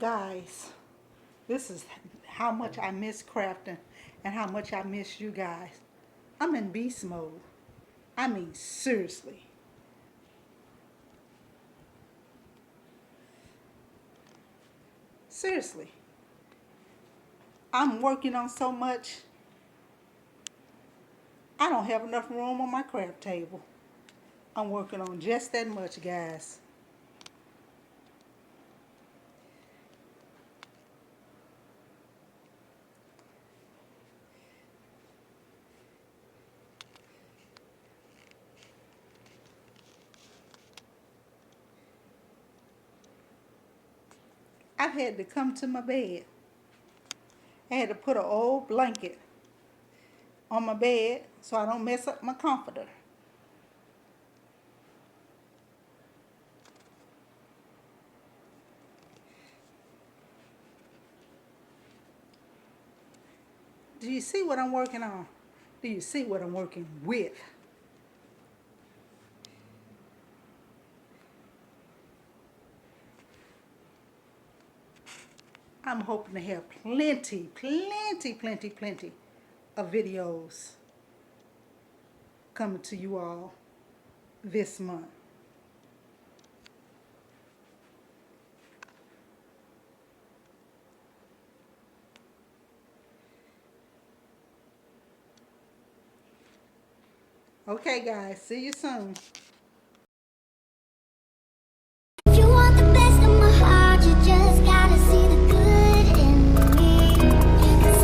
Guys, this is how much I miss crafting and how much I miss you guys. I'm in beast mode. I mean, seriously. Seriously. I'm working on so much, I don't have enough room on my craft table. I'm working on just that much, guys. I've had to come to my bed. I had to put an old blanket on my bed so I don't mess up my comforter. Do you see what I'm working on? Do you see what I'm working with? I'm hoping to have plenty of videos coming to you all this month. Okay, guys, see you soon.